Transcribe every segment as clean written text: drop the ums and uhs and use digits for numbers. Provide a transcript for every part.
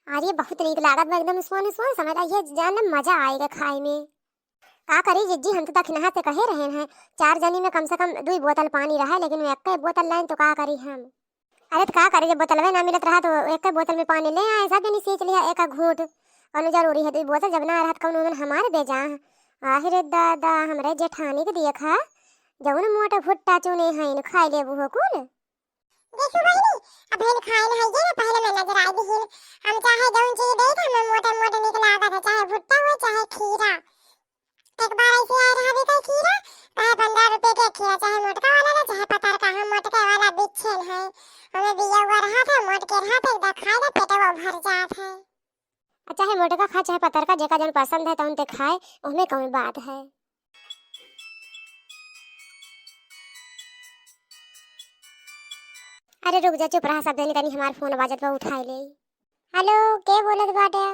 अरे बहुत नीक लागत बा, एकदम सोन सोन समझ ये जान मजा आएगा खाए में। का करी जिज्जी, हम तो दखनहा से कहे रहे हैं 4 जनी में कम से कम 2 बोतल पानी रहा, लेकिन एक बोतल लाइन तो का करी हम। अरे तो का करी, जब बोतल ना मिलत रहा तो एक बोतल में पानी ले आए, सब जनी सींच लिया एक घूंट। कौन जरूरी है 2 बोतल, जब ना रहत कौन हमारे बेजा। आहिरे दादा हमरे जेठानी के देखा जौन मोटा भुट्टा चुने हैं खाई लेबू हो कुल। देखो बहिनी, अब हेल खाए न है ना पहले मैं नजर आई दिहिन। हम चाहे जौन चीज देख हमें मोटा मोटा निकला आगा था, चाहे भुट्टा हो चाहे खीरा। एक बार ऐसे आ रहा भी था खीरा, कहे 15 रुपए के खीरा, चाहे मोटका वाला ना चाहे पतर का, हम मोटके वाला बिच्छन है। हमें बिया हुआ रहा था, मोटके रहा था, एकदम खाए ना पेट वो भर जात है। चाहे मोटका खा चाहे पतर का, जेका जन पसंद है तो उनते खाए, उसमें कौन बात है। अरे रुक जा, चुप रहा, सब जनी तनी हमार फोन बाजत बा, उठाई ले। हेलो, के बोलत बाटे?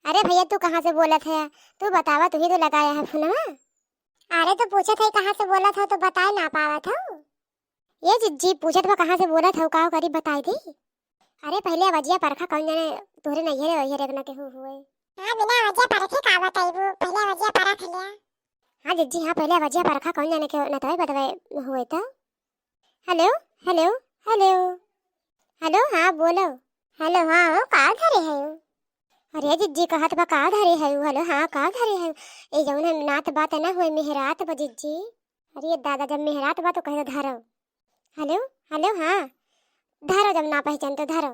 अरे भैया तू कहाँ से बोलत है? तू बतावा, तू ही तो लगाया है फोनवा। अरे तो पूछत है कहाँ से बोलत हो तो बताए ना पावत हो। ये जिज्जी पूछत बा कहाँ से बोलत हो, का करी बताई दी। अरे पहले वजिया परखा कौन जाने तोरे नहीं है वही रखना के हुए। हां बिना वजह परखे का बताइबू, पहले वजह परख लिया। हां जिज्जी, हां पहले वजिया परखा कौन जाने के न तो बतावे हुए तो। हेलो हेलो हेलो हेलो, हां बोलो। हेलो हां का घरे है। अरे जिज्जी कहत बा का धरे है। हेलो हां का धरे है। ए जौन नात बात ना होए मेहरात बा जिज्जी। अरे दादा जब मेहरात बा तो कह धरो। हेलो हेलो, हां धरो, जब ना पहचान तो धरो।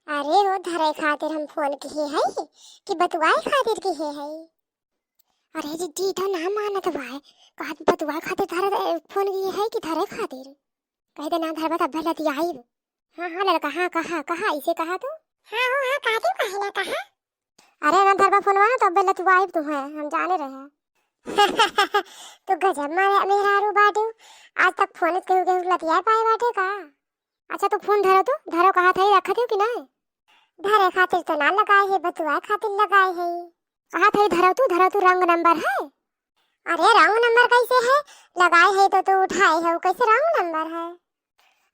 अरे वो धरे खातिर हम फोन किए है कि बतुआए खातिर किए है। अरे जिज्जी तो ना मानत बा, कहत बतुआए खातिर धरे फोन किए है कि धरे खातिर। कह दे ना धरबा तब भलती आई। हां हां लड़का, हां कहा कहा इसे कहा तो। हां हो हां काहे कहना कहा। अरे ना धरबा फोनवा तो भलती आई तू है, हम जाने रहे। तो गजब मारे मेहरारू बाटू, आज तक फोन केहू केहू लतिया पाए बाटे का। अच्छा तो फोन धरो, तो धरो, कहा था रखा थे कि ना। धरे खातिर तो ना लगाए है, बतुआए खातिर लगाए है। कहा था धरो तू रंग नंबर है। अरे रंग नंबर कैसे है, लगाए है तो उठाए है, कैसे रंग नंबर है।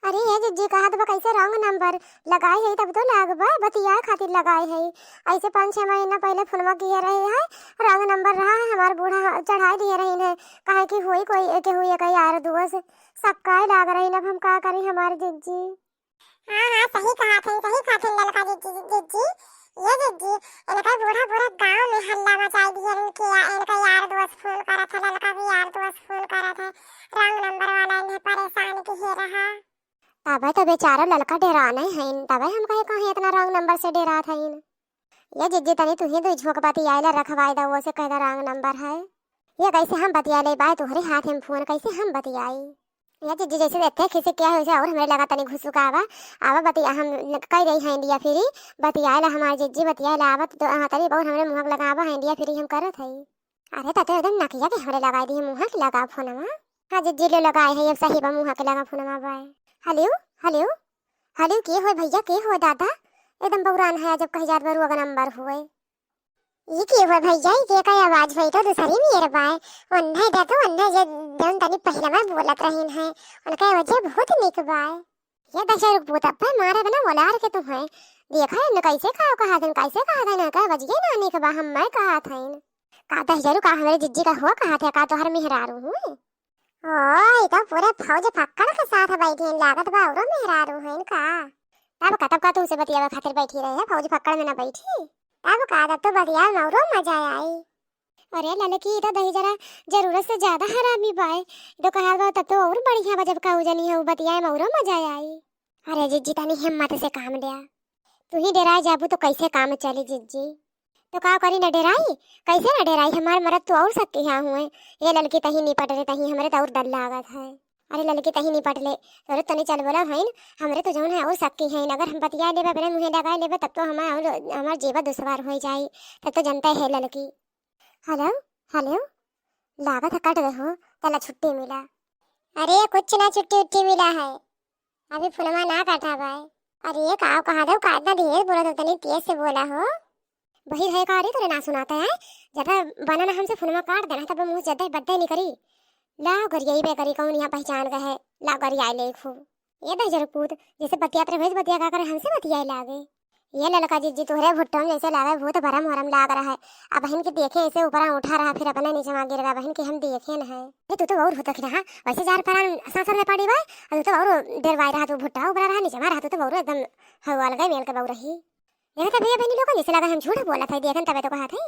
अरे ये जिज्जी कहा तो कैसे रंग नंबर लगाए है, तब तो लगबा बतिया खातिर लगाए है। ऐसे 5-6 महीना पहले फोनवा किए रहे है, रंग नंबर रहा है, हमार बूढ़ा चढ़ा दिए रही है। कहे कि हुई कोई के हुई कई यार दुआ से सक्का लाग रही। अब हम का करी हमारे जिज्जी। हां हां सही कहा थे ललका जिज्जी। ये जिज्जी इनका बूढ़ा पूरा गांव में हल्ला मचाई दिया कि इनका यार दोस्त फोन करा था, ललका भी यार दोस्त फोन करा था, रंग नंबर वाला इन्हें परेशान किए रहा। तब तो बेचारा लड़का डरा नहीं है, तब हम कहे इतना रंग नंबर से डरा था इन। ये जिज्जी तनी तू ही तो झोंक बतियाला रखवाई दा, वो से कहदा रंग नंबर है। ये कैसे हम बतिया ले बाय तोहरे हाथ में फोन, कैसे हम बतियाई। ये जिज्जी जैसे देखते किसे क्या हो जाए, और हमें लगा तनी घुसुका आवा बतिया हम कह रही है इंडिया फ्री बतियाला, हमारे जिज्जी बतियाला आवत तो हां तनी बहुत हमरे मुंह लगावा है इंडिया फ्री हम करत है। अरे तते एकदम नकिया के हमरे लगाई दी मुंह के लगा फोनवा। हां जिज्जी ले लगाए है, अब सही बा मुंह के लगा फोनवा बाय। हेलो हेलो हेलो, के हो भैया, के हो दादा, एकदम बौरान है जब कहीं जात बरू अगर नंबर हुए। ये की हो भैया, ये का आवाज भई तो दूसरी मेरे बाय उन्हें दे तो उन्हें जन तनी पहले में बोलत रहीन है, उनका वजह बहुत निक बाय। ये दशा रुक पूत पे मारे बना बोलार के तुम है देखा न कैसे कहा था कैसे कहा था ना, का बजिए नानी के बा हम मैं कहा था इन का दशा का हमारे जिज्जी का हुआ कहा था, का तो हर मेहरारू हूं। ओए तो पूरे फौज पक्कड़ के साथ बैठी लागत बा, और मेहरारू है इनका। तब का तुमसे बतियावा खातिर बैठी रहे है, फौज पक्कड़ में ना बैठी। तब का तो बतिया मौरो मजा आई। अरे ललकी तो दही जरा जरूरत से ज्यादा हरामी बाय, तो कहा बा तब तो और बढ़िया बा, जब कहू जनी है बतियाए मौरो मजा आई। अरे जिज्जी तनी हिम्मत से काम लिया, तू ही डराए जाबू तो कैसे काम चली जिज्जी। तो का करी न डराई, कैसे न डराई, हमार मरद तो और सकती यहाँ हुए। ये ललकी तही निपट रहे तही हमरे तो और डर लागत है। अरे ललकी तही निपट ले तो तनी चल बोला है हमरे तो जौन है और सकती है, अगर हम बतिया लेबे अपने मुँह लगा लेबे तब तो हमार जीवा दुश्वार हो जाई, तब तो जनता है ललकी। हेलो हेलो, लागत है कट रहे हो, चला छुट्टी मिला। अरे कुछ ना छुट्टी उट्टी मिला है, अभी फुलवा ना काटा भाई। अरे का कहा दो का इतना धीरे बोला तो तनी तेज से बोला हो। वही है का रे तोरे ना सुनाता है, ज्यादा बनाना हमसे फुलवा काट देना तब मुंह ज्यादा बद्दे नहीं करी। ला गरियाई बे करी कौन यहाँ पहचान का है, ला गरियाई ले खूब। ये दे जरूर पूत जैसे बतियात रहे बतिया का करे हमसे बतियाई लागे। ये ललका जीजी तोहरे भुट्टो में जैसे लागे भूत भरम भरम लाग रहा है। अब बहन के देखे ऐसे ऊपर उठा रहा फिर अपने नीचे मांग गिर रहा बहन के हम देखे न है। ये तू तो और भूत रहा वैसे जार पर सांसर में पड़ी भाई और तू तो और डरवाई रहा तू भुट्टा ऊपर रहा नीचे मार रहा तू तो और एकदम हवा लगा मेल के बहु रही। ये तो भैया बहनी लोग जैसे लगा हम झूठ बोला था देखन तबे तो कहा था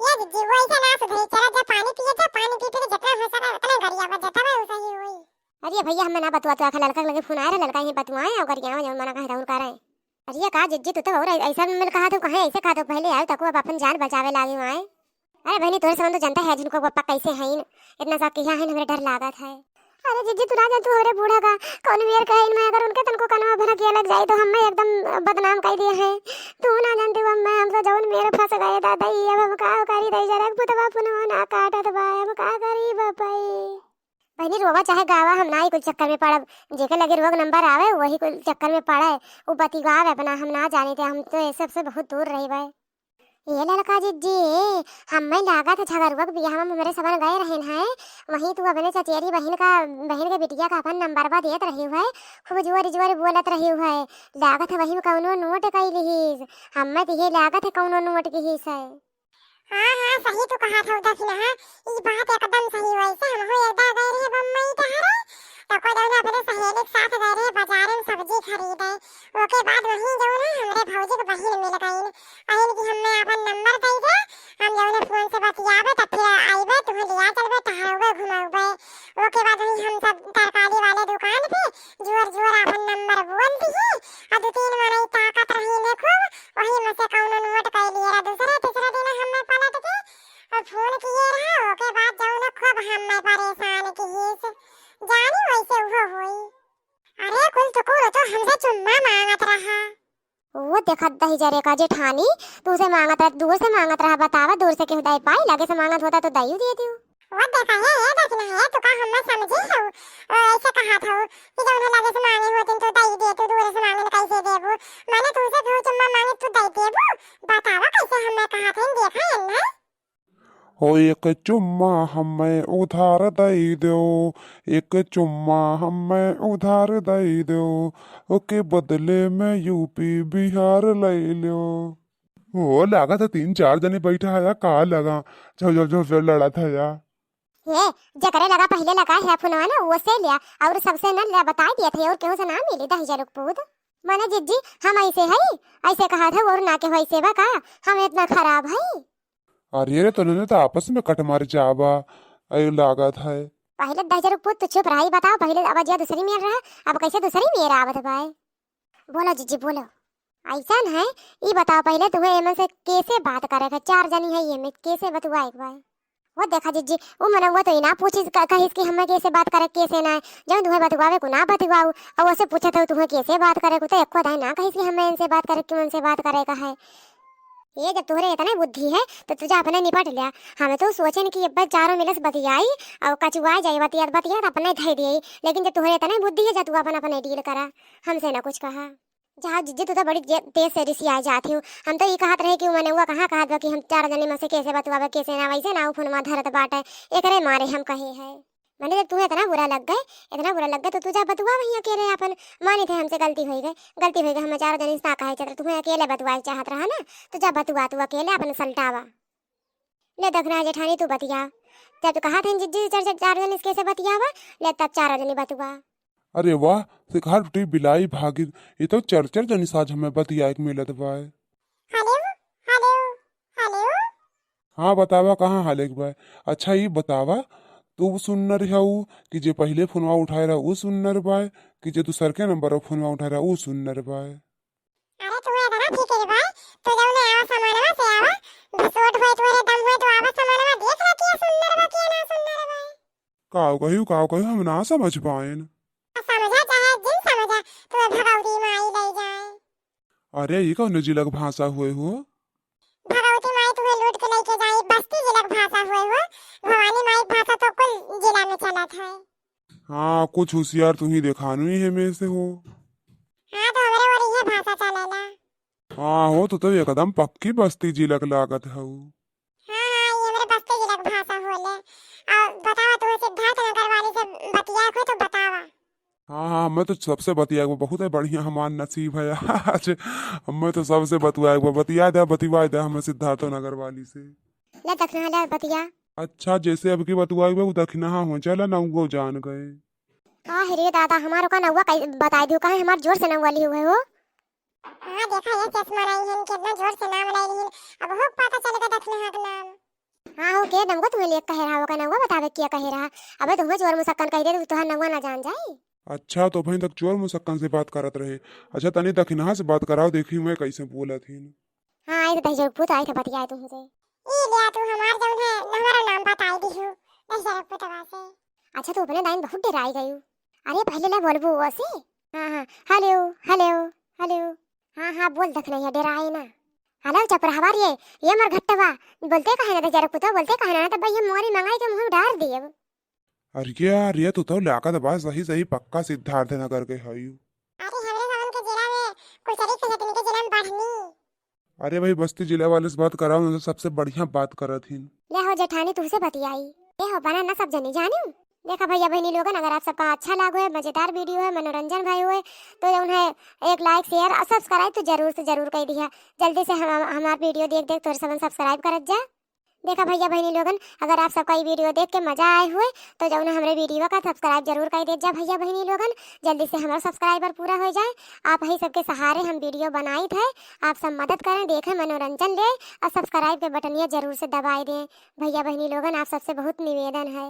ये जीजी वो ऐसा ना सुधरे चला जा पानी पिए जा पानी पी के जितना हो सके उतना गरिया पर जता है उसा ही होई। अरे भैया हमें ना बतवा तो लड़का लगे फोन आया लड़का ही बतवाए और गरिया में मना कह रहा हूं कर रहे। अरे का जिज्जी तू तो और ऐसा मिल कहा तो कहे ऐसे कहा तो पहले आयो तको अब अपन जान बचावे लागे वहां। अरे बहनी तोरे समझ तो जनता है जिनको पप्पा कैसे है इतना सा किया है हमें डर लागत है। अरे जिज्जी तू ना जान तू हमारे बूढ़ा का कौन मेर कहे मैं अगर उनके तनको कनवा भरा किया लग जाए तो हमें एकदम बदनाम कर दिया है। तू ना जानती हूं मैं हम तो जौन मेरे फंस गए दादा ये अब का करी दई जरा पुतवा पुनवा ना काटत बा अब का करी बापाई। बहनी रोवा चाहे गावा हम ना ही कुछ चक्कर में पड़ब जेके लगे रोग नंबर आवे वही कुछ चक्कर में पड़े वो बतिगावे अपना हम ना जाने थे हम तो ये सब से बहुत दूर रही भाई। ये लड़का जी हमें लागा था झगड़ुआ के बियाह में मेरे सबन गए रहन है वहीं तू अपने चचेरी बहन के बिटिया का अपन नंबर बा देत रही है खूब जोर जोर बोलत रही है लागत है वहीं कौनो नोट कैली ही हमें तो ये लागत है कौनो नोट की ही है। हां सही तो कहा था उदासी ना ई बात एकदम सही वैसे हम हो एकदा गए रे बम्बई तहरे तो कोई दौना अपने सहेली के साथ गए रे बाजार में सब्जी खरीदे ओके बाद वहीं जाओ ना हमरे भौजी के बहिन मिल गई आइन कि हमने अपन नंबर दे दे हम जाओ फोन से बतियावे तब फिर आईबे तुम्हें लिया चलबे टहरबे घुमाओबे ओके बाद वहीं हम सब तरकारी वाले दुकान पे जोर जोर अपन नंबर बोल दी और दो तीन मने ताकत रही ने खूब वहीं में से कौनो नोट कर लिया दूसरे तीसरे दिन हमें पलट के और फोन किए रहा ओके बाद जाओ ना खूब हमें परेशान की हिस जानी वैसे वो हुई। अरे कुल तो को तो हमसे चुम्मा मांगत रहा वो देखत दही जरे का जेठानी तू से मांगत रहा दूर से मांगत रहा बतावा दूर से क्यों दे पाई लगे से मांगत होता तो दही दे दियो। वो देखा है ये देखना है तो का हम समझे हो ऐसे कहा था कि जब उन्हें लगे से मांगे होते तो दही दे तो दूर से मांगे कैसे देबो मैंने तुझसे दो चुम्मा मांगे तू दही देबो बतावा कैसे हमें कहा था देखा है ना हो एक चुम्मा हमें उधार दई दो एक चुम्मा हमें उधार दई दो ओके बदले में यूपी बिहार ले लो। हो लगा था 3-4 जने बैठा है का लगा जो लड़ा था या ये जकरे लगा पहले लगा है फोनवा ना वो से लिया और सबसे न ले बता दिया थे और केहू से ना मिली दही जरुक पूत माने जिज्जी हम ऐसे है ऐसे कहा था और ना के वैसे बा का हम इतना खराब है। अरे रे तूने तो आपस में कट मार जावा ऐ लागत है पहले दही जरुक पूत तो चुप रही बताओ पहले अब जिया दूसरी मेर रहा अब कैसे दूसरी मेर आवत भाई बोलो जिज्जी बोलो ऐसा है ये बताओ पहले तुम्हें एमन से कैसे बात करेगा 4 जनी है ये में कैसे बतवा एक बार वो देखा जिज्जी वो मन वो तो ना पूछी कहिस कि हमें कैसे बात करे कैसे ना जब तुम्हें बतवावे को ना बतवाऊ और वैसे पूछे तो तुम्हें कैसे बात करे को तो एको दाई ना कहिस कि हमें इनसे बात करे कि उनसे बात करेगा है। ये जब तुम्हारे इतना बुद्धि है तो तुझे अपने निपट लिया हमें तो सोचे कि अब चारों मिलस बतियाई और कचुआ जाई बतिया बतिया अपने धई दिए लेकिन जब तुम्हारे इतना बुद्धि है जब तू अपन अपने डील करा हमसे ना कुछ कहा जहाँ जिज्जी तू तो बड़ी तेज से रिसी आ जाती हूँ हम तो ये कहत रहे कि मैंने हुआ कहाँ कहत बा कि हम 4 जने में से कैसे बतवावे कैसे ना वैसे ना फोन में धरत बाटे एकरे मारे हम कहे है मैंने जब तुम्हें इतना बुरा लग गए तो तुझे बतवा वही अकेले अपन मानी थे हमसे गलती हुई गई हमें 4 जने ना कहे चल तुम्हें अकेले बतवा चाहत रहा ना तो जब बतवा तू अकेले अपन सलटावा ले दखना जेठानी तू बतिया जब तू कहा था जिज्जी 4 जने कैसे बतियावा ले तब 4 जने बतवा। अरे वाह सिखार टूटी बिलाई भागी ये तो 4 जनी साज हमें बतिया एक मिलत बाय। हेलो हेलो हेलो हाँ बतावा कहाँ हाल एक बाय अच्छा ये बतावा तू सुनर है कि जे पहले फोनवा उठाए रहा वो सुनर बाय कि जे दूसर के नंबर फोनवा उठाए रहा वो सुनर बाय। अरे तू है ना ठीक है भाई तो जाओ ना आवा सामानवा से आवा बसोट होए तोरे दम होए तो आवा सामानवा देख रहा कि सुंदर बा कि ना सुंदर बा काव कहियो हम ना समझ पाएन समझा चाहे जिन समझा तो भगवती माई ले जाए। अरे ये कौन जिलक भाषा हुए हो भगवती माई तुम्हें लूट के लेके जाए बस्ती जिला भाषा हुए हो भवानी माई भाषा तो कुल जिला में चला था। हाँ कुछ होशियार तू ही देखानु ही है में से हो। हाँ तो हमारे और ये भाषा चलेला। हाँ हो तो एकदम पक्की बस्ती जिलक लागत है हाँ हाँ ये मेरे बस्ती जिला भाषा होले और बतावा तू सिद्धार्थ नगर वाली से बतिया को तो बतावा हाँ हाँ, मैं तो सबसे बतिया वो बहुत है बढ़िया हमार नसीब है आज। मैं तो सबसे बतुआ वो बतिवा दे हमें सिद्धार्थ नगर वाली से। ले दखना ले बतिया। अच्छा जैसे अब की बतुआ वो दखना हो चला ना वो जान गए। रे दादा हमारो का नौवा बता दियो कहे हमार जोर से नौवा ली हुए हो। हाँ देखा ये चश्मा लाई है कितना जोर से नाम लाई है। अब हो पता चलेगा दक्षिण हाथ नाम। हाँ हो के दमको तुम्हें ले कह रहा होगा नौवा बतावे क्या कह रहा। अबे तुम्हें जोर मुसक्कन कह दे तो तुहार नौवा ना जान जाए। अच्छा तो भाई तक चोर मुसक्कन से बात करत रहे। अच्छा तनी दखिना से बात कराओ देखी मैं कैसे बोला थी। हाँ आई तो दही पूत आई था बतिया तुमसे। ये लिया तू हमार जौन है हमारा नाम बताई दी हो नहीं जरा पुतवा से। अच्छा तो अपने दाइन बहुत डराई गई। अरे पहले ले बोलबो वैसे। हाँ हाँ हेलो हेलो हेलो। हाँ हाँ बोल दखना ये डराई ना। हेलो चपरहवार ये मर घट्टवा बोलते कहे ना जरा पुतो बोलते कहे ना तब ये मोरी मंगाई के मुंह डार दिए। अरे यार ये तो लाका दबा सही सही पक्का सिद्धार्थ नगर के हयू। अरे हमरे सावन के जिला में कुछ तरीके से के जिला में बढ़नी। अरे भाई बस्ती जिला वाले से बात कराओ ना सबसे बढ़िया बात करत ही। ले हो जेठानी तुमसे बतियाई। ये हो बना ना सब जनी जानू। देखा भैया बहनी लोगन अगर आप सबका अच्छा लगा है मजेदार वीडियो है मनोरंजन भाई हुए तो उन्हें एक लाइक शेयर और सब्सक्राइब तो जरूर से जरूर कर दिया। जल्दी से हमारा वीडियो देख देख तो सब सब्सक्राइब करत जा। देखा भैया बहनी लोगन अगर आप सबका ये वीडियो देख के मजा आए हुए तो जो हमारे वीडियो का सब्सक्राइब जरूर कर दे जा भैया बहनी लोगन। जल्दी से हमारा सब्सक्राइबर पूरा हो जाए। आप ही सबके सहारे हम वीडियो बनाई थे। आप सब मदद करें देखें मनोरंजन ले और सब्सक्राइब के बटनिया जरूर से दबाई दें। भैया बहनी लोगन आप सबसे बहुत निवेदन है।